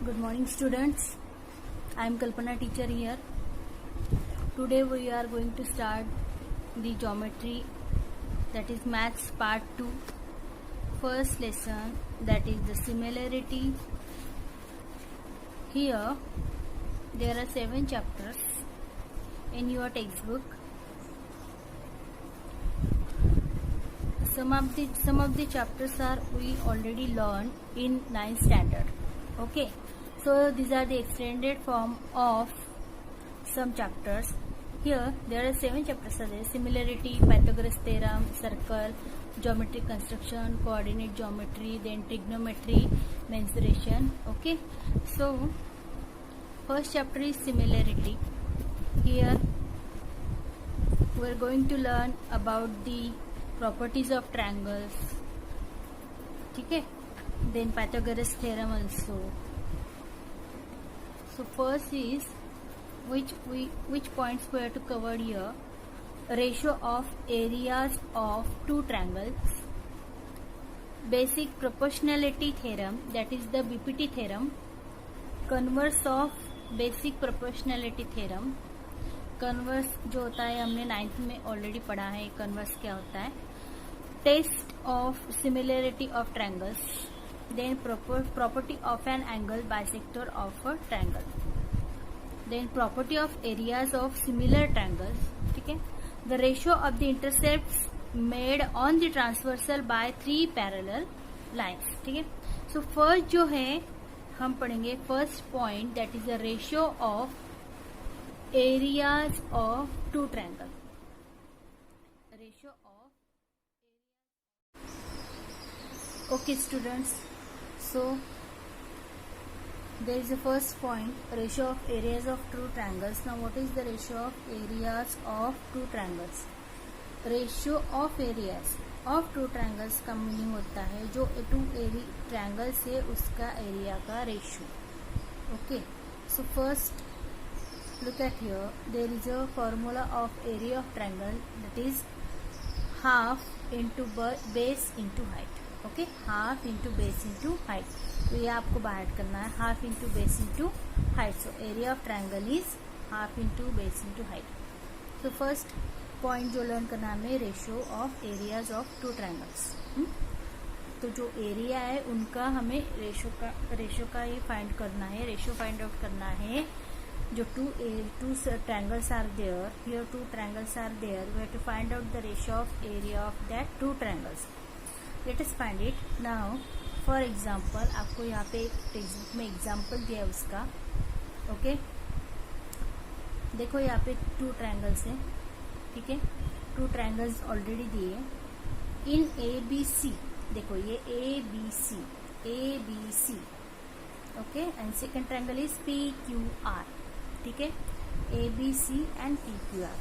Good morning, students. I am Kalpana, teacher here. Today we are going to start the geometry, that is maths part 2. First lesson, that is the similarity. Here there are 7 chapters in your textbook. Some of the chapters are we already learned in 9th standard. Okay, so these are the extended form of some chapters. Here there are 7 chapters are there: similarity, Pythagoras theorem, circle, geometric construction, coordinate geometry, then trigonometry, mensuration. Okay, so first chapter is similarity. Here we are going to learn about the properties of triangles. Okay, then Pythagoras theorem also. So first is which points we have to cover here: ratio of areas of two triangles, basic proportionality theorem, that is the BPT theorem, converse of basic proportionality theorem. Converse जो होता है हमने 9th में already पढ़ा है, converse क्या होता है, test of similarity of triangles, then property of an angle bisector of a triangle, then property of areas of similar triangles. ठीक है, the ratio of the intercepts made on the transversal by 3 parallel lines. ठीक है, so first जो है हम पढ़ेंगे first point, that is the ratio of areas of two triangle. Ratio of okay students, so there is a first point, ratio of areas of two triangles. Now what is the ratio of areas of two triangles? Ratio of areas of two triangles का meaning होता है जो to triangles है उसका area का ratio. Okay, so first look at here, there is a formula of area of triangle, that is half into base into height. Okay, half into base into height. तो ये आपको बाहर करना है, half into base into height. So area of triangle is half into base into height. So first point जो learn करना है हमें, ratio of areas of two triangles. तो जो एरिया है उनका हमें रेशियो का ये फाइंड करना है, रेशियो फाइंड आउट करना है. जो two triangles are there, here 2 triangles are there, we have to find out the ratio of area of that 2 triangles. Let us find it now. For example, आपको यहाँ पे text में example दिया है उसका. ओके, देखो यहाँ पे 2 ट्रायंगल्स हैं. ठीक है, 2 ट्रायंगल्स ऑलरेडी दिए इन ABC. देखो ये ABC. Okay, and second triangle is PQR. ठीक है, ABC and PQR.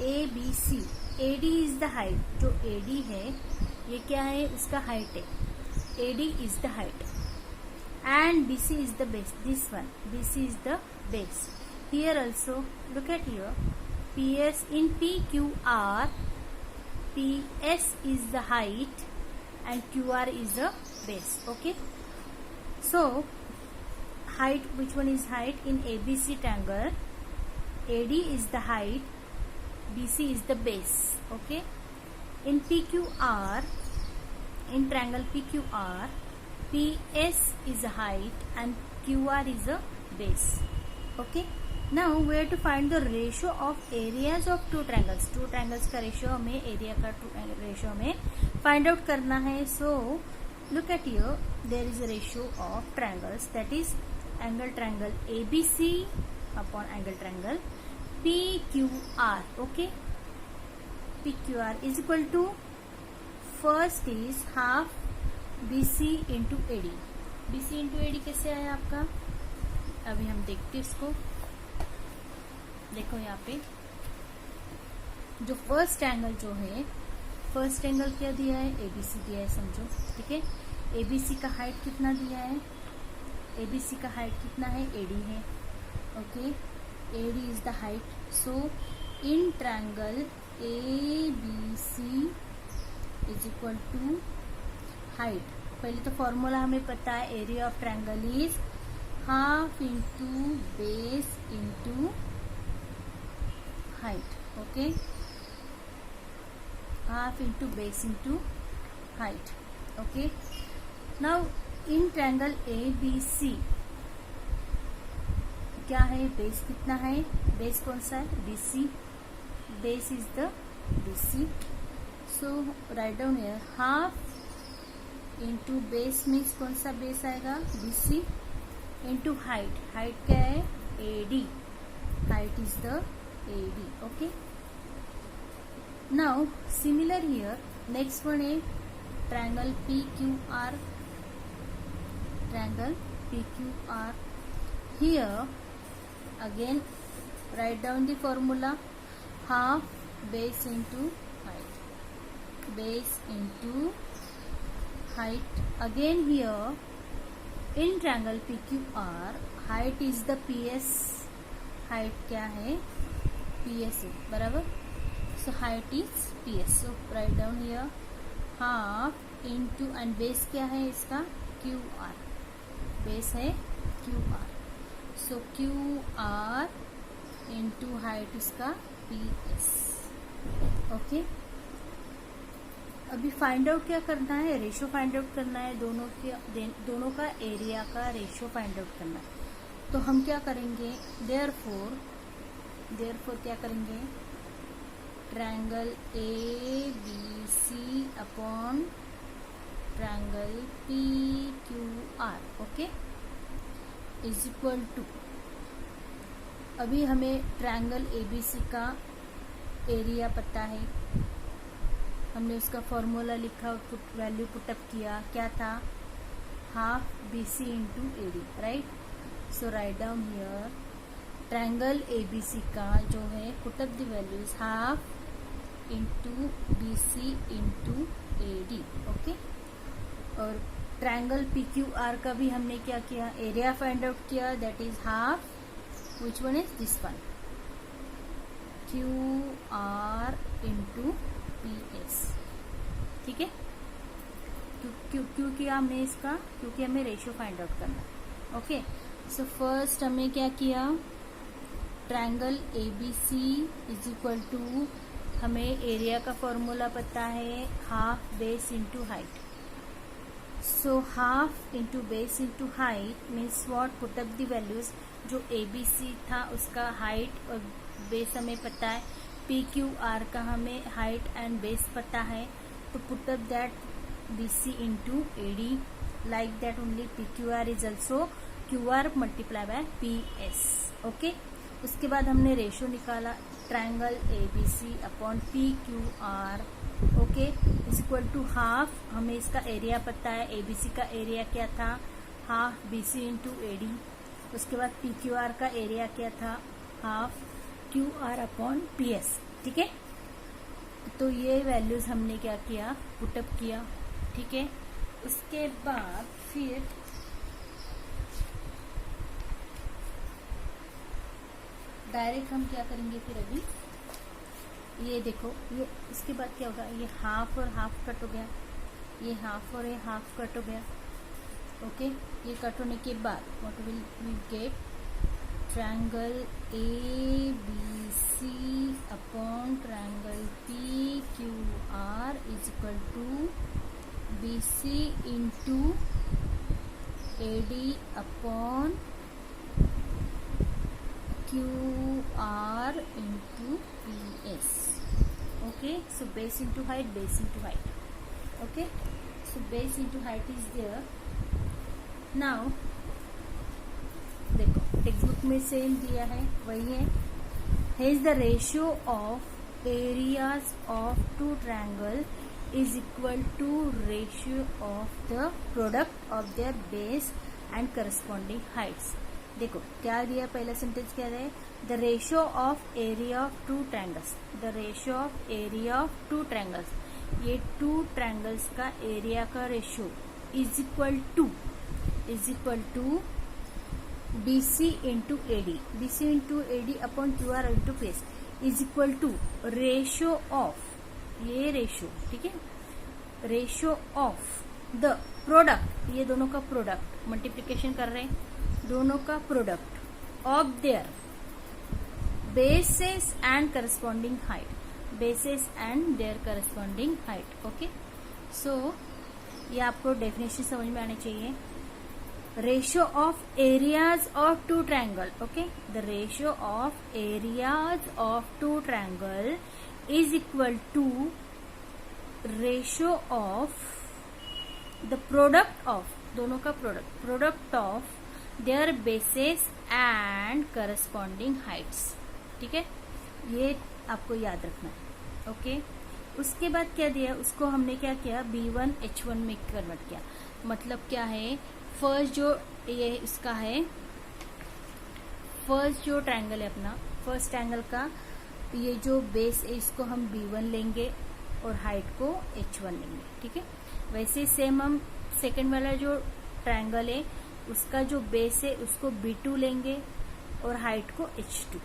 ABC, AD is the height. जो AD है ये क्या है, उसका हाइट है. AD is the height and BC is the base. This one BC is the base. Here also look at here, PS in PQR, PS is the height and QR is the base. Okay, so height, which one is height in ABC triangle? AD is the height, BC is the base. Okay, in PQR, in triangle PQR, PS is a height and QR is a base. Okay, now we have to find the ratio of areas of two triangles. Two triangles का ratio हमें, area का ratio हमें find out करना है. So look at here, there is a ratio of triangles, that is angle triangle ABC upon angle triangle PQR. Okay, PQR is equal to, first is half BC into AD. BC into AD कैसे आया आपका, अभी हम देखते हैं इसको. देखो यहाँ पे जो फर्स्ट एंगल जो है, फर्स्ट एंगल क्या दिया है, ABC दिया है समझो. ठीक है, ABC का हाइट कितना दिया है, ABC का हाइट कितना है, AD है. Okay, AD is the height. So in triangle ABC is equal to height. पहले तो फॉर्मूला हमें पता है, area of triangle is half into base into height. Okay, half into base into height. Okay, now in triangle ABC क्या है, base कितना है, base कौन सा है, BC. Base is the BC. So write down here half into base means कौन सा base आएगा, BC, इंटू हाइट. हाइट क्या है, AD. Height is the AD. Okay, now similar here next one है triangle PQR. Triangle PQR. Here again write down the formula, half base into height, base into height. Again here in triangle PQR height is the PS. height क्या है, PS है, बराबर. So height is PS. So write down here half into and base क्या है इसका, QR. base है QR. So QR into height इसका PS. Okay, अभी फाइंड आउट क्या करना है, रेशियो फाइंड आउट करना है, दोनों का एरिया का रेशियो फाइंड आउट करना है. तो हम क्या करेंगे, देयरफॉर क्या करेंगे, triangle ABC upon triangle PQR. Okay, is equal to, अभी हमें ट्रायंगल ABC का एरिया पता है, हमने उसका फॉर्मूला लिखा, वैल्यू पुटअप किया, क्या था, half BC into AD. Right. So write down here triangle ABC का जो है put up the values half into BC into AD. Okay, और ट्रायंगल PQR का भी हमने क्या किया, एरिया फाइंड आउट किया, that is half, which one is this one, QR into PS. ठीक है, क्यों किया हमने इसका, क्योंकि हमें रेशियो फाइंड आउट करना है. ओके, सो फर्स्ट हमने क्या किया, triangle ABC is equal to, हमें एरिया का फॉर्मूला पता है, half base into height. So half into base into height means what, put up the values. जो ABC था उसका height और base हमें पता है, PQR का हमें height and base पता है, तो put up that BC into AD. Like that only PQR is also QR multiply by PS. Okay, उसके बाद हमने रेशियो निकाला, triangle ABC upon PQR. Okay, is equal to half, हमें इसका एरिया पता है, ABC का एरिया क्या था, हाफ BC इंटू AD. उसके बाद PQR का एरिया क्या था, हाफ QR अपॉन PS. ठीक है, तो ये वैल्यूज हमने क्या किया, पुटअप किया. ठीक है, उसके बाद फिर डायरेक्ट हम क्या करेंगे, फिर अभी ये देखो, ये इसके बाद क्या होगा, ये हाफ और हाफ कट हो गया, ये हाफ और ये हाफ कट हो गया. ओके, ये कट होने के बाद what will we get, triangle ABC upon triangle PQR is equal to BC into AD upon QR into PS. Okay, so base into height, base into height. Okay, so base into height is there. Now देखो text book में same दिया है, वही है. Hence the ratio of areas of two triangle is equal to ratio of the product of their base and corresponding heights. देखो क्या दिया, पहला सेंटेंस क्या है, the ratio of area of two triangles. The ratio of area of two triangles, ये two triangles का area का ratio is equal to BC into AD. BC into AD upon QR into PS is equal to ratio of, ये ratio, ठीक है, ratio of the product, ये दोनों का product multiplication कर रहे हैं, दोनों का product of their bases and corresponding height, bases and their corresponding height. Okay, so ये आपको डेफिनेशन समझ में आनी चाहिए। Ratio of areas of two triangle, okay, the ratio of areas of two triangle is equal to ratio of the product of, दोनों का product of their bases and corresponding heights. ठीक है, ये आपको याद रखना है। ओके, उसके बाद क्या दिया, उसको हमने क्या किया, B1 H1 में कन्वर्ट किया। मतलब क्या है, फर्स्ट जो ये इसका है, फर्स्ट जो ट्रायंगल है अपना, फर्स्ट ट्रायंगल का ये जो बेस है इसको हम B1 लेंगे और हाइट को H1 लेंगे। ठीक है, वैसे सेम हम सेकंड वाला जो ट्रायंगल है उसका जो बेस है उसको B2 लेंगे और हाइट को H2।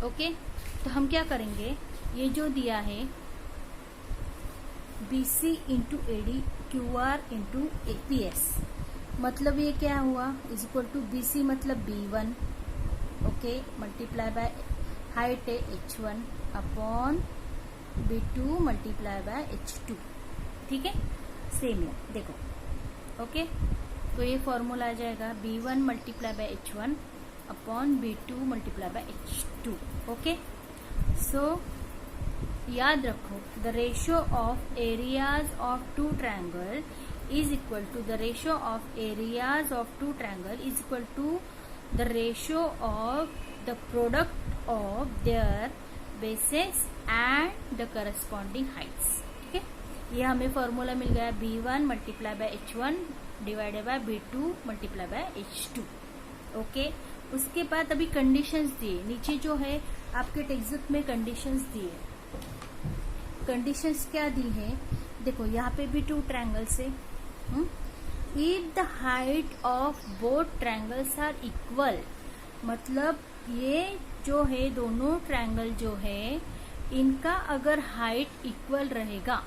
ओके, तो हम क्या करेंगे, ये जो दिया है BC into AD QR into APS, मतलब ये क्या हुआ, इज इक्वल टू BC मतलब B1, okay, multiply by height है H1 upon B2 multiply by H2। ठीक है, सेम है, देखो। ओके, तो ये फॉर्मूला आ जाएगा B1 multiply by H1 upon B2 multiply by H2। Okay, so याद रखो, the ratio of areas of two triangle is equal to the ratio of areas of two triangle is equal to the ratio of the product of their bases and the corresponding heights। ठीक है, ये हमें formula मिल गया B1 multiply by H1 divided by B2 multiply by H2। Okay, उसके बाद अभी conditions दिए, नीचे जो है आपके टेक्स्ट बुक में कंडीशंस दिए। कंडीशंस क्या दी है, देखो यहाँ पे भी टू ट्रायंगल्स है। If the height of both triangles are equal, मतलब ये जो है दोनों ट्रायंगल जो है इनका अगर हाइट इक्वल रहेगा,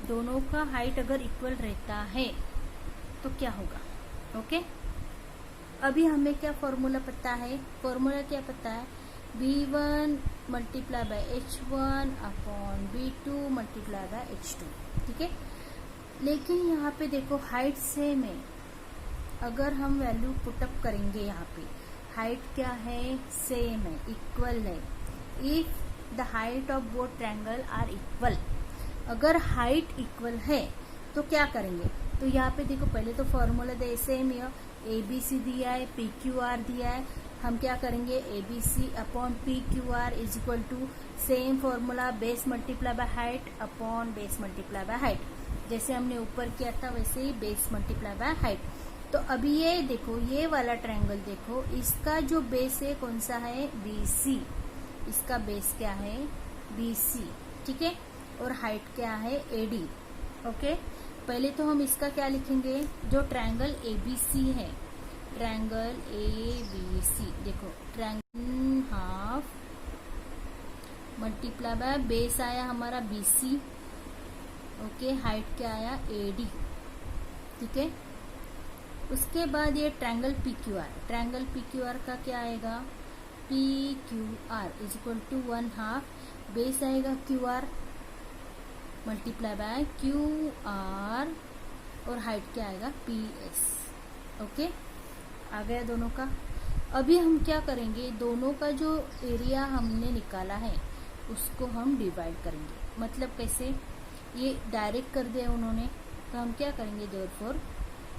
दोनों का हाइट अगर इक्वल रहता है तो क्या होगा। ओके, अभी हमें क्या फॉर्मूला पता है, फॉर्मूला क्या पता है, B1 multiply by H1 upon B2 multiply by H2। ठीक है, लेकिन यहाँ पे देखो हाइट सेम है, अगर हम वैल्यू पुटअप करेंगे यहाँ पे हाइट क्या है, सेम है, इक्वल है। If the height of both triangle are equal, अगर हाइट इक्वल है तो क्या करेंगे, तो यहाँ पे देखो पहले तो फॉर्मूला दे सेम है, ABC दिया है, PQR दिया है, हम क्या करेंगे ABC upon PQR is equal to same formula base multiply by height upon base multiply by height, जैसे हमने ऊपर किया था वैसे ही बेस मल्टीप्लाई बाय हाइट। तो अभी ये देखो, ये वाला ट्रायंगल देखो, इसका जो बेस है कौन सा है, BC, इसका बेस क्या है BC। ठीक है, और हाइट क्या है AD। ओके, पहले तो हम इसका क्या लिखेंगे, जो ट्रायंगल ABC है, ट्रायंगल ABC, देखो triangle half multiply by base आया हमारा BC, ओके, हाइट क्या आया AD। ठीक है, उसके बाद ये ट्रायंगल PQR, ट्रायंगल PQR का क्या आएगा, PQR is equal to 1/2 base आएगा QR मल्टीप्लाई बाय QR और हाइट क्या आएगा PS। ओके, आ गया दोनों का। अभी हम क्या करेंगे, दोनों का जो एरिया हमने निकाला है उसको हम डिवाइड करेंगे। मतलब कैसे, ये डायरेक्ट कर दिया उन्होंने, तो हम क्या करेंगे, therefore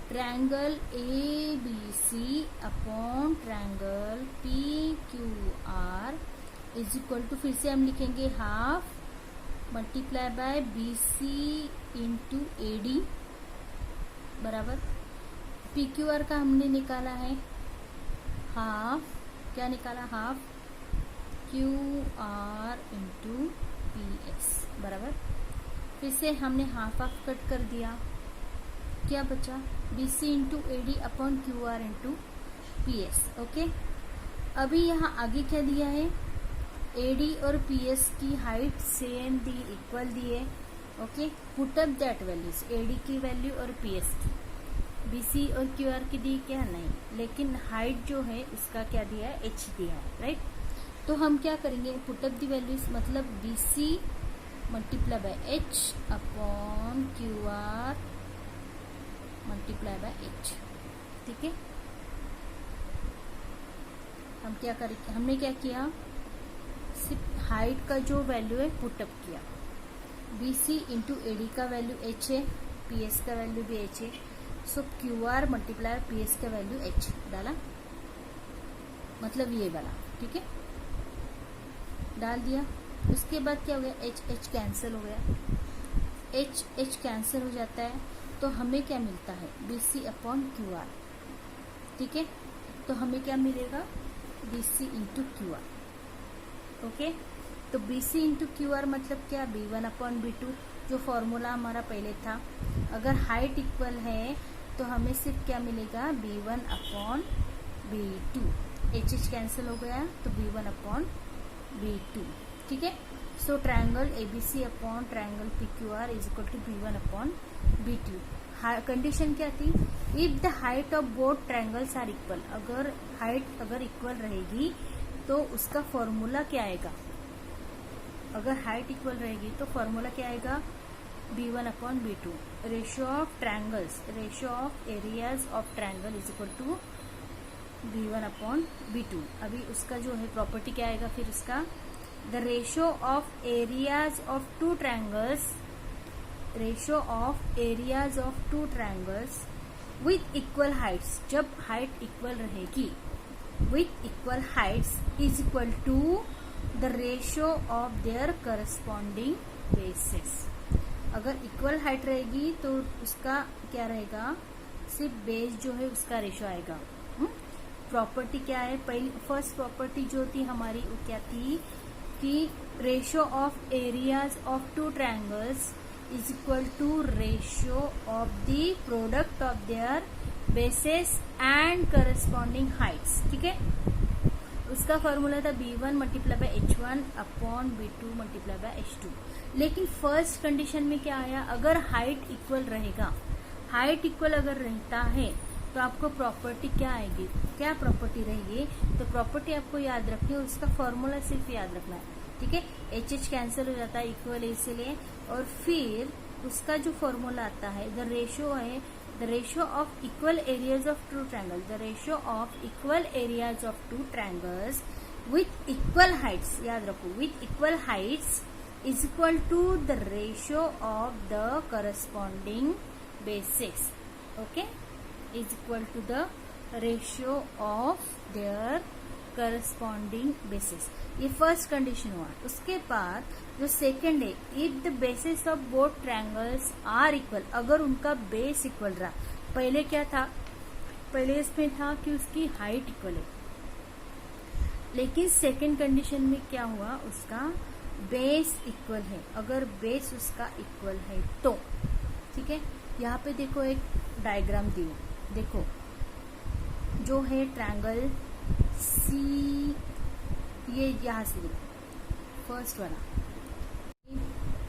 triangle ABC upon triangle PQR is equal to, फिर से हम लिखेंगे half multiply by BC into AD बराबर PQR का हमने निकाला है हाफ, क्या निकाला, हाफ QR इंटू PS बराबर, फिर से हमने हाफ हाफ कट कर दिया, क्या बचा, BC into AD upon QR into PS। Okay, अभी यहाँ आगे क्या दिया है, AD और PS की हाइट सेम दी, इक्वल दी है। Okay, put up that values, AD की वैल्यू और PS की। BC और QR की दी क्या नहीं, लेकिन हाइट जो है उसका क्या दिया है, h दिया है, राइट। तो हम क्या करेंगे, पुट अप द वैल्यूज, मतलब BC multiply by h upon QR multiply bye h, ठीक है। हम क्या करेंगे, हमने क्या किया, सिर्फ हाइट का जो वैल्यू है पुटअप किया, BC इंटू AD का वैल्यू h है, PS का वैल्यू भी h है, सो QR मल्टीप्लाई PS का वैल्यू h डाला, मतलब ये वाला, ठीक है, डाल दिया। उसके बाद क्या हो गया, h कैंसिल हो गया, h कैंसिल हो जाता है, तो हमें क्या मिलता है, BC अपॉन QR, ठीक है। तो हमें क्या मिलेगा, BC इंटू QR, ओके। तो BC इंटू QR मतलब क्या, B1 अपॉन B2, जो फॉर्मूला हमारा पहले था। अगर हाइट इक्वल है तो हमें सिर्फ क्या मिलेगा, B1 upon B2, h cancel हो गया तो B1 अपॉन B2, ठीक है। So triangle ABC upon triangle PQR is equal to B1 upon B2। Condition क्या थी, if the height of both triangles are equal, अगर हाइट अगर इक्वल रहेगी तो उसका फॉर्मूला क्या आएगा, अगर हाइट इक्वल रहेगी तो फॉर्मूला क्या आएगा, B1 upon B2, ratio of triangles, ratio of areas of triangle is equal to B1 upon B2। अभी उसका जो है प्रॉपर्टी क्या आएगा, फिर उसका the ratio of areas of two triangles, ratio of areas of two triangles with equal heights, जब height equal रहेगी, with equal heights is equal to the ratio of their corresponding bases. अगर equal height रहेगी तो उसका क्या रहेगा, सिर्फ base जो है उसका रेशियो आएगा। प्रॉपर्टी क्या है, पहली फर्स्ट प्रॉपर्टी जो थी हमारी वो क्या थी कि ratio of areas of two triangles is equal to ratio of the product of their bases and corresponding heights, ठीक है। उसका फॉर्मूला था B1 multiply by H1 upon B2 multiply by H2। लेकिन फर्स्ट कंडीशन में क्या आया, अगर height equal रहेगा, हाइट इक्वल अगर रहता है तो आपको प्रॉपर्टी क्या आएगी, क्या प्रॉपर्टी रहेगी, तो प्रॉपर्टी आपको याद रखनी है, उसका फॉर्मूला सिर्फ याद रखना है, ठीक है। HH कैंसिल हो जाता है इक्वल इसलिए, और फिर उसका जो फॉर्मूला आता है, द रेशियो है, the ratio of equal areas of two triangle, the ratio of equal areas of two triangles with equal heights, याद रखो, with equal heights is equal to the ratio of the corresponding bases, okay, is equal to the ratio of their corresponding bases. ये first condition हुआ। उसके बाद जो second है, if the basis of both triangles are equal, अगर उनका base equal रहा, पहले क्या था, पहले इसमें था कि उसकी हाइट इक्वल है, लेकिन सेकंड कंडीशन में क्या हुआ, उसका बेस इक्वल है, अगर बेस उसका इक्वल है तो, ठीक है। यहाँ पे देखो एक डायग्राम दी, देखो जो है ट्रायंगल सी, ये यहाँ से देखो फर्स्ट वाला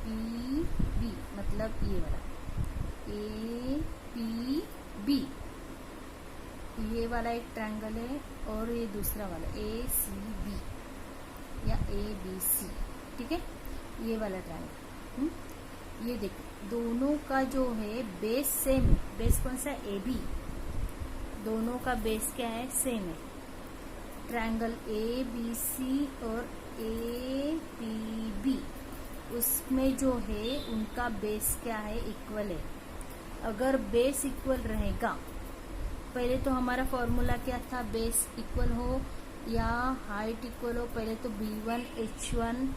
APB, मतलब ये वाला APB, ये वाला एक ट्रायंगल है, और ये दूसरा वाला ACB या ABC, ठीक है, ये वाला ट्रायंगल। ये देखो दोनों का जो है बेस सेम है, बेस कौन सा, AB, दोनों का बेस क्या है, सेम है। ट्रायंगल ABC और APB, उसमें जो है उनका बेस क्या है, इक्वल है। अगर बेस इक्वल रहेगा, पहले तो हमारा फॉर्मूला क्या था, बेस इक्वल हो या हाइट इक्वल हो, पहले तो B1 H1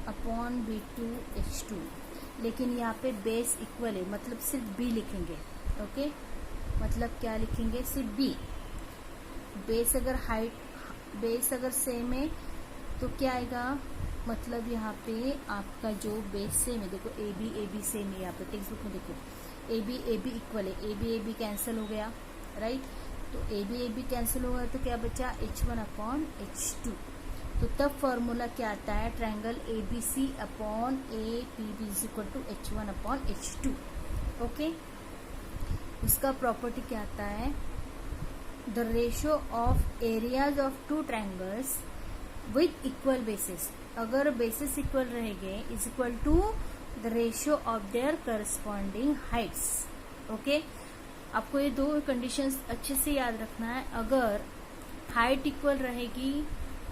upon B2 H2, लेकिन यहाँ पे बेस इक्वल है, मतलब सिर्फ B लिखेंगे, ओके, मतलब क्या लिखेंगे, सिर्फ B। बेस अगर हाइट, बेस अगर सेम है तो क्या आएगा, मतलब यहाँ पे आपका जो बेस सेम है, देखो AB सेम है, यहाँ पे टेक्स्ट बुक में देखो AB इक्वल है, AB कैंसिल हो गया, राइट। तो AB कैंसिल हो गया तो क्या बचा, H1 अपॉन H2। तो तब फॉर्मूला क्या आता है, triangle ABC upon APB is equal to H1 upon H2, okay. उसका प्रॉपर्टी क्या आता है, the ratio of areas of two triangles with equal bases, अगर बेसिस इक्वल रहेंगे is equal to the ratio of their corresponding heights. Okay, आपको ये दो conditions अच्छे से याद रखना है। अगर हाइट इक्वल रहेगी,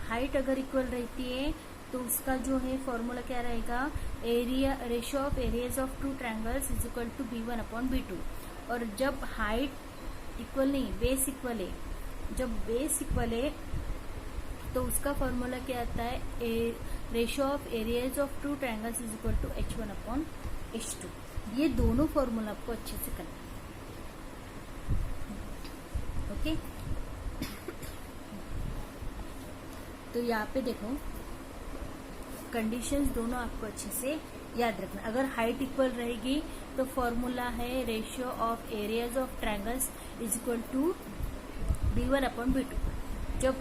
हाइट अगर इक्वल रहती है तो उसका जो है फॉर्मूला क्या रहेगा, area ratio of areas of two triangles is equal to B1 upon B2। और जब हाइट इक्वल नहीं, बेस इक्वल है, जब बेस इक्वल है तो उसका फॉर्मूला क्या आता है, ratio of areas of two triangles is equal to H1 upon H2। ये दोनों फॉर्मूला आपको अच्छे से करना है। ओके, तो यहाँ पे देखो कंडीशंस दोनों आपको अच्छे से याद रखना। अगर हाइट इक्वल रहेगी तो फॉर्मूला है ratio of areas of triangles is equal to B1 upon B2। जब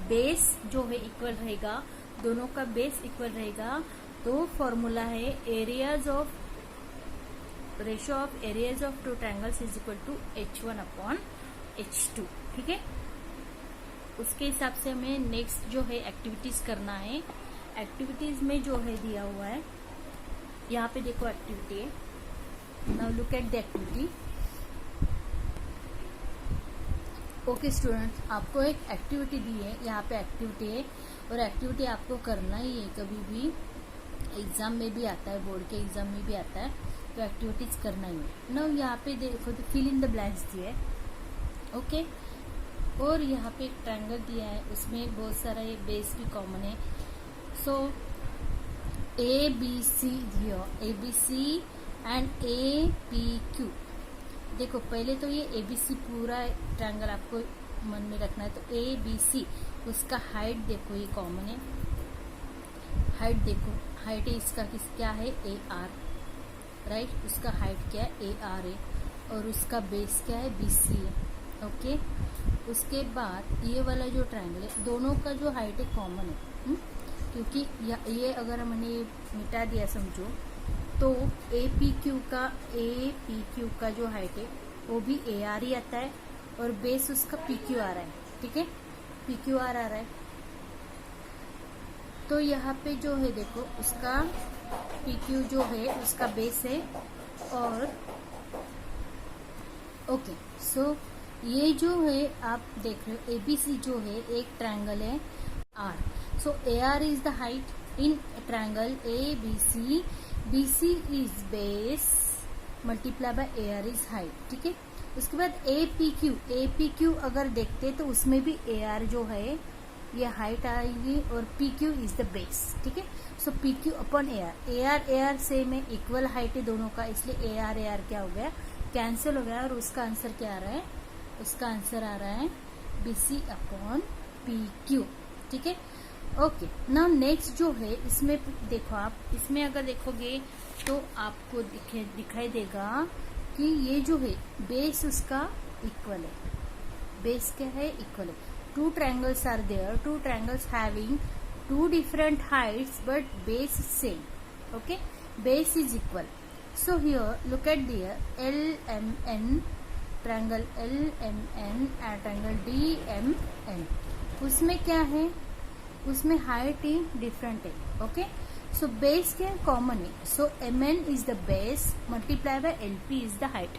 बेस जो है इक्वल रहेगा, दोनों का बेस इक्वल रहेगा, तो फॉर्मूला है areas of ratio of areas of two triangles is equal to H1 upon H2। ठीक है, उसके हिसाब से हमें नेक्स्ट जो है एक्टिविटीज करना है। एक्टिविटीज में जो है दिया हुआ है, यहाँ पे देखो एक्टिविटी है। Now look at the activity. Okay student, आपको एक एक्टिविटी दी है, यहाँ पे एक्टिविटी है और एक्टिविटी आपको करना ही है। कभी भी एग्जाम में भी आता है, बोर्ड के एग्जाम में भी आता है, तो एक्टिविटीज करना ही है। नाउ यहाँ पे देखो तो फिल इन द ब्लैंक्स दिया है। ओके, और यहाँ पे एक ट्रायंगल दिया है, उसमें बहुत सारा ये बेस भी कॉमन है। सो ABC दिया, ABC एंड APQ। देखो पहले तो ये ABC पूरा ट्रायंगल आपको मन में रखना है। तो ABC, उसका हाइट देखो ये कॉमन है, हाइट देखो, हाइट है इसका क्या है AR, राइट। उसका हाइट क्या है AR है और उसका बेस क्या है BC है। ओके, उसके बाद ये वाला जो ट्रायंगल है, दोनों का जो हाइट है कॉमन है, क्योंकि ये अगर हमने ये मिटा दिया समझो, तो APQ का जो हाइट है वो भी AR ही आता है और बेस उसका PQ आ रहा है। ठीक है, PQR आ रहा है। तो यहाँ पे जो है देखो उसका PQ जो है उसका बेस है। और ओके, सो ये जो है आप देख रहे हो ABC जो है एक ट्रायंगल है R। So AR is the height in triangle ABC, BC is base multiply bye AR is height. ठीक है, उसके बाद APQ अगर देखते तो उसमें भी AR जो है ये हाइट आएगी और PQ इज द बेस। ठीक है, सो PQ अपॉन AR से में इक्वल हाइट है दोनों का, इसलिए AR क्या हो गया, कैंसिल हो गया। और उसका आंसर क्या आ रहा है, उसका आंसर आ रहा है BC अपॉन PQ। ठीक है, ओके। नाउ नेक्स्ट जो है इसमें देखो आप, इसमें अगर देखोगे तो आपको दिखाई देगा कि ये जो है बेस उसका इक्वल है। बेस क्या है, इक्वल है। Two triangles are there, two triangles having two different heights but base same. Okay, base is equal. So here look at there LMN, triangle LMN and triangle DMN। उसमें क्या है, उसमें height ही different है। Okay, so base क्या है, common है। So MN is the base multiply by LP is the height.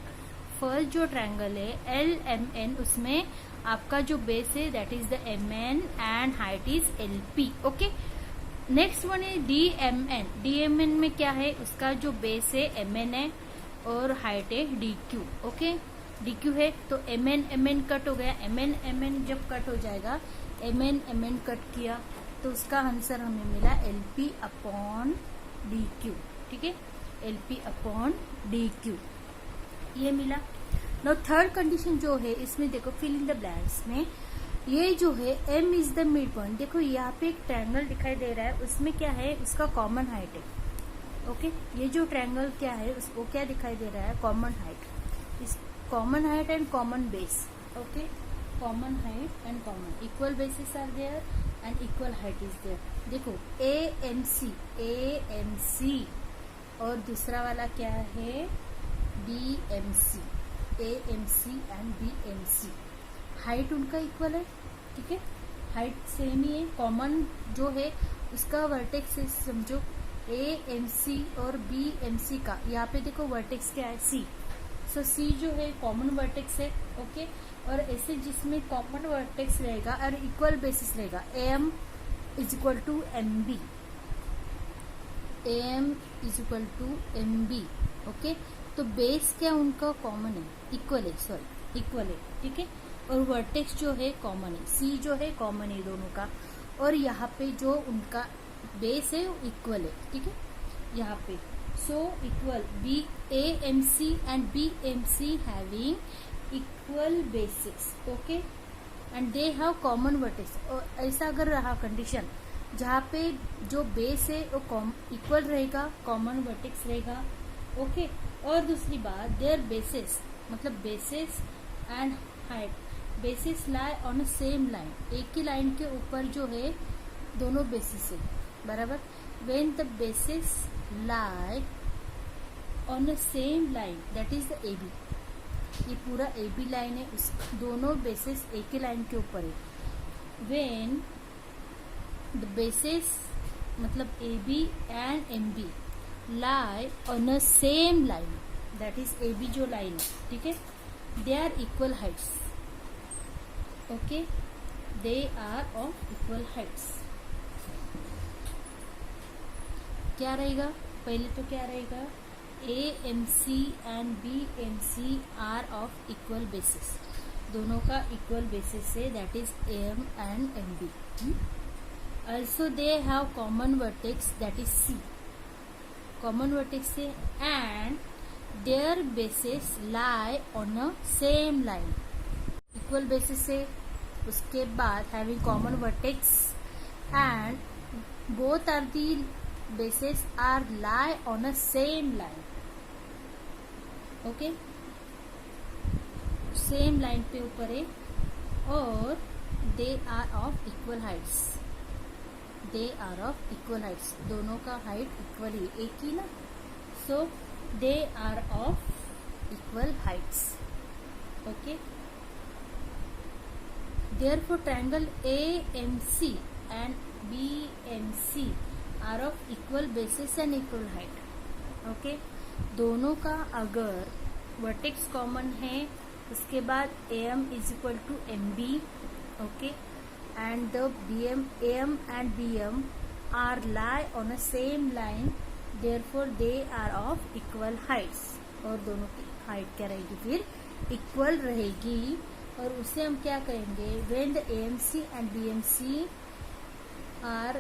First जो ट्रायंगल है LMN, उसमें आपका जो बेस है that is the MN and height is LP। Okay, next one है DMN। DMN में क्या है, उसका जो बेस है MN है और हाइट है DQ। ओके, DQ है तो MN कट हो गया। MN जब कट हो जाएगा, MN कट किया तो उसका आंसर हमें मिला LP अपॉन DQ। ठीक है, LP अपॉन DQ ये मिला। नाउ थर्ड कंडीशन जो है इसमें देखो फिल इन द ब्लैंक्स में ये जो है M is the mid point. देखो यहाँ पे एक ट्रायंगल दिखाई दे रहा है, उसमें क्या है, उसका कॉमन हाइट है। ओके, ये जो ट्रायंगल क्या है उसको क्या दिखाई दे रहा है, कॉमन हाइट। इस common height and common base. Okay, common height and common equal basis are there and equal height is there. देखो AMC और दूसरा वाला क्या है DMC। AMC and BMC, height उनका इक्वल है, ठीक है, हाइट सेम ही है। कॉमन जो है उसका वर्टेक्स है, समझो AMC और BMC का, यहाँ पे देखो वर्टेक्स क्या है C, सो C जो है कॉमन वर्टेक्स है, ओके। और ऐसे जिसमें कॉमन वर्टेक्स रहेगा और इक्वल बेसिस रहेगा, AM is equal to MB, AM is equal to MB, okay. तो बेस क्या उनका कॉमन है, इक्वल है, सॉरी इक्वल है, ठीक है। और वर्टेक्स जो है कॉमन है, C जो है कॉमन है दोनों का, और यहाँ पे जो उनका बेस है वो इक्वल है, ठीक है, यहाँ पे। So equal AMC and BMC having equal basis, okay, and they have common vertex. और ऐसा अगर रहा कंडीशन जहाँ पे जो बेस है वो इक्वल रहेगा, कॉमन वर्टेक्स रहेगा, ओके। और दूसरी बात, देयर बेसिस मतलब basis and height, basis lie on same line, एक ही लाइन के ऊपर जो है दोनों बेसिस है, बराबर। When the basis lie on a same line, that is the AB, ये पूरा AB लाइन है, उस दोनों बेसिस एक ही लाइन के ऊपर है। व्हेन द बेसिस मतलब AB and MB lie on a same line, that is AB जो लाइन है, ठीक है, they are equal heights, okay, they are of equal heights. क्या रहेगा, पहले तो क्या रहेगा, AMC and BMC are of equal basis, दोनों का इक्वल बेसिस है, that is AM and MB। Also they have common vertex, that is C, common vertex है, and their bases lie on a same line, equal basis है। उसके बाद having common vertex and both are the bases are lie on a same line, okay, same line पे ऊपर है, और they are of equal heights, they are of equal heights, दोनों का height equal ही, एक ही ना, so they are of equal heights, okay. Therefore triangle AMC and BMC are of equal bases and equal height, okay. दोनों का अगर vertex common है, उसके बाद AM is equal to MB, okay, and the AM and BM are lie on a same line, therefore they are of equal heights, और दोनों की height क्या रहेगी, फिर इक्वल रहेगी। और उसे हम क्या कहेंगे, when the AMC and BMC are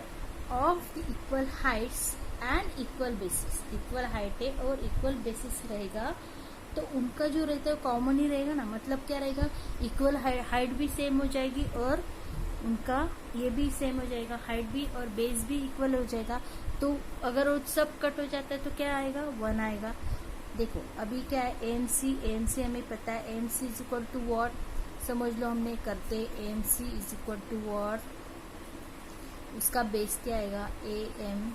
of the equal heights and equal basis, equal height है और इक्वल बेसिस रहेगा, तो उनका जो रहता है कॉमन ही रहेगा ना, मतलब क्या रहेगा, इक्वल हाइट भी सेम हो जाएगी और उनका ये भी सेम हो जाएगा, हाइट भी और बेस भी इक्वल हो जाएगा। तो अगर वो सब कट हो जाता है तो क्या आएगा, 1 आएगा। देखो अभी क्या है, AMC हमें पता है, AMC is equal to what, समझ लो हमने करते, AMC is equal to what, उसका बेस क्या आएगा AM,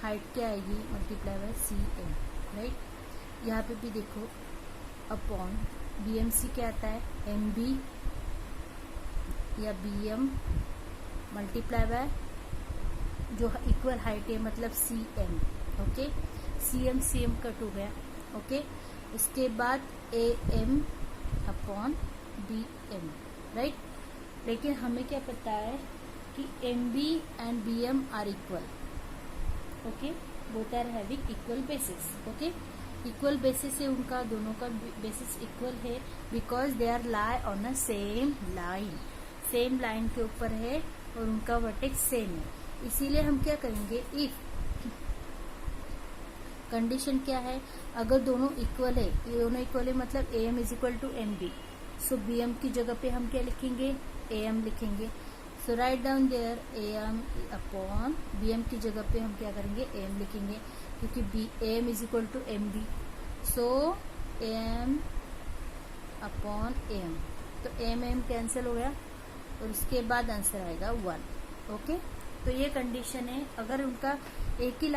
हाइट क्या आएगी मल्टीप्लाई बाय CM, राइट। यहाँ पे भी देखो अपॉन BMC क्या आता है, MB या BM मल्टीप्लाई बाय जो इक्वल हाइट है मतलब CM, ओके, CM कट हो गया, ओके। उसके बाद AM अपॉन BM, राइट। लेकिन हमें क्या पता है कि MB and BM are equal, okay, both are having equal basis, okay, equal basis है उनका, दोनों का बेसिस इक्वल है, because they are lie on a same line, same line के ऊपर है और उनका वर्टेक्स सेम है, इसीलिए हम क्या करेंगे, इफ कंडीशन क्या है, अगर दोनों इक्वल है, ये दोनों इक्वल है मतलब AM is equal to MB, so BM की जगह पे हम क्या लिखेंगे, AM लिखेंगे। So write down there AM upon BM की जगह पे हम क्या करेंगे, AM लिखेंगे, क्योंकि AM is equal to MB, so AM upon AM, तो AM कैंसिल हो गया और उसके बाद आंसर आएगा 1, ओके। तो ये कंडीशन है, अगर उनका एक ही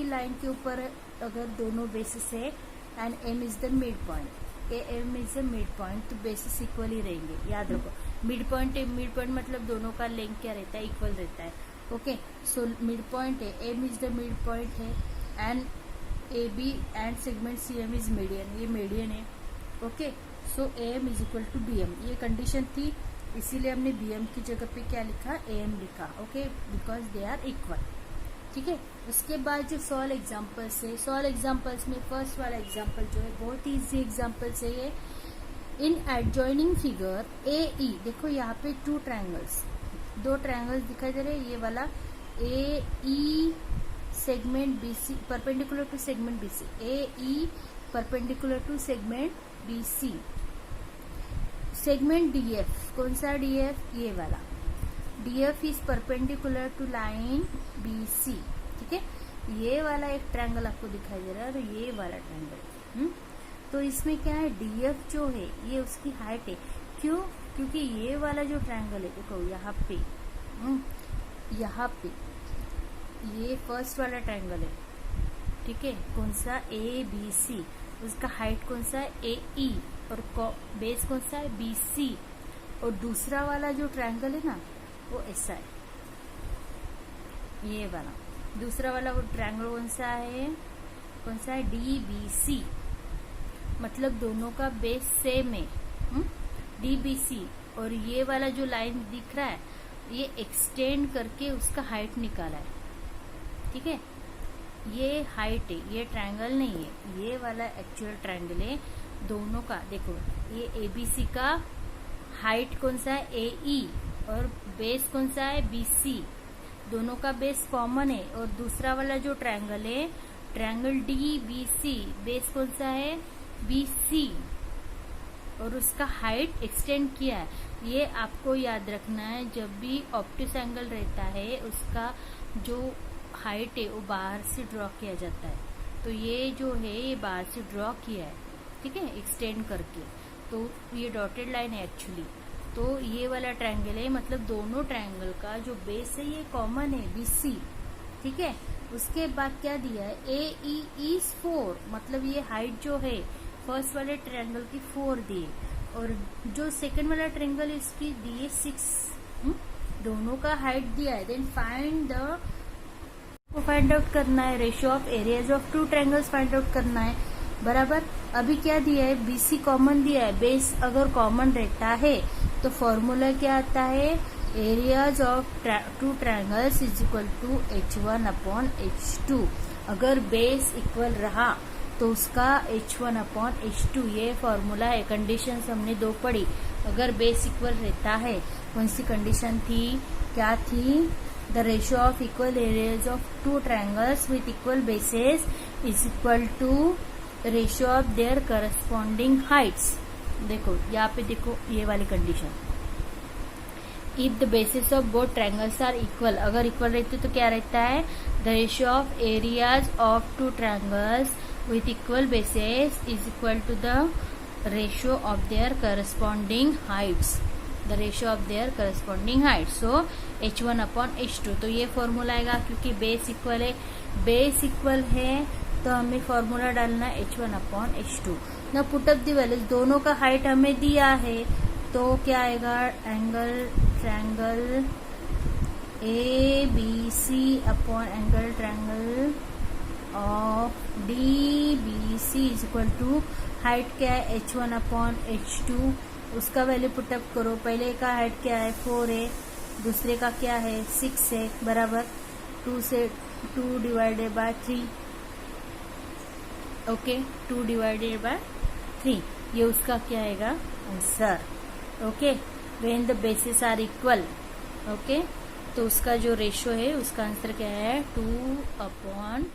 लाइन के ऊपर अगर दोनों बेसिस है and M is the mid point, M is the mid point, तो बेसिस इक्वल ही रहेंगे, याद रखो। मिड पॉइंट मतलब दोनों का लेंथ क्या रहता है, इक्वल रहता है। ओके, सो मिड पॉइंट है, M is the mid point है, and A B and segment C M is median, ये मीडियन है। Okay, so A M is equal to B M, ये कंडीशन थी, इसीलिए हमने बी एम की जगह पे क्या लिखा, ए एम लिखा। Okay, because they are equal. ठीक है, उसके बाद जो सॉल्व एग्जाम्पल्स है, सॉल्व एग्जाम्पल्स में फर्स्ट वाला एग्जाम्पल जो है बहुत ही इजी एग्जाम्पल्स है ये। इन एडजॉइनिंग फिगर ए ई, देखो यहाँ पे दो ट्रायंगल्स दिखाई दे रहे हैं, ये वाला A E segment B C perpendicular to segment B C, A E perpendicular to segment B C. Segment D F, कौन सा डी एफ, ये वाला D F is perpendicular to line B C. ठीक है, ये वाला एक ट्रायंगल आपको दिखाई दे रहा है और ये वाला ट्रायंगल। तो इसमें क्या है, डी एफ जो है ये उसकी हाइट है, क्यों, क्योंकि ये वाला जो ट्रायंगल है, देखो यहाँ पे ये फर्स्ट वाला ट्रायंगल है। ठीक है, कौन सा, ए बी सी, उसका हाइट कौन सा है, ए ई, और बेस कौन सा है, बी सी। और दूसरा वाला जो ट्रायंगल है ना वो ऐसा है, ये वाला दूसरा वाला वो ट्रायंगल कौन सा है, डी बी सी, मतलब दोनों का बेस सेम है, डी बी सी। और ये वाला जो लाइन दिख रहा है ये एक्सटेंड करके उसका हाइट निकाला है। ठीक है, ये हाइट है, ये ट्रायंगल नहीं है, ये वाला एक्चुअल ट्रायंगल है। दोनों का देखो, ये एबीसी का हाइट कौन सा है, ए ई, और बेस कौन सा है, बी सी। दोनों का बेस कॉमन है। और दूसरा वाला जो ट्रायंगल है, triangle D B C, base कौन सा है, बी सी, और उसका हाइट एक्सटेंड किया है। ये आपको याद रखना है, जब भी ऑब्टूस एंगल रहता है उसका जो हाइट है वो बाहर से ड्रॉ किया जाता है। तो ये जो है ये बाहर से ड्रॉ किया है, ठीक है, एक्सटेंड करके। तो ये डॉटेड लाइन है एक्चुअली। तो ये वाला ट्रायंगल है, मतलब दोनों ट्रायंगल का जो बेस है ये कॉमन है, बी सी। ठीक है, उसके बाद क्या दिया है, ए ई इज 4, मतलब ये हाइट जो है फर्स्ट वाले ट्रायंगल की 4 दिए, और जो सेकंड वाला ट्रायंगल है इसकी दिए 6। दोनों का हाइट दिया है। देन फाइंड आउट करना है, ratio of areas of two triangles find out करना है, बराबर। अभी क्या दिया है, बीसी कॉमन दिया है। बेस अगर कॉमन रहता है तो फॉर्मूला क्या आता है, areas of two triangles is equal to h1 upon h2। अगर बेस इक्वल रहा तो उसका h1 अपॉन h2, ये फॉर्मूला है। कंडीशन हमने 2 पढ़ी। अगर बेस इक्वल रहता है, कौन सी कंडीशन थी, क्या थी, the ratio of equal areas of two triangles with equal bases is equal to ratio of their corresponding heights. देखो यहाँ पे देखो ये वाली condition, if the basis of both triangles are equal, अगर इक्वल रहते तो क्या रहता है, the ratio of areas of two triangles with equal bases is equal to the ratio of their corresponding heights, the ratio of their corresponding heights, so h1 upon h2। तो ये formula आएगा, क्योंकि base equal है, base equal है तो हमें formula डालना है h1 upon h2। ना पुट अप दी वैल्यूज, दोनों का हाइट हमें दिया है, तो क्या आएगा, angle triangle A B C upon angle triangle of D B C is equal to, height क्या है, h1 अपॉन h2, उसका वैल्यू पुटअप करो। पहले का हाइट क्या है, 4 है, दूसरे का क्या है, 6 है, बराबर 2 से 2 divided by 3। Okay, 2 divided by 3, ये उसका क्या आएगा, answer. Okay, when the basis are equal. Okay, तो उसका जो रेशियो है उसका आंसर क्या है, 2/3।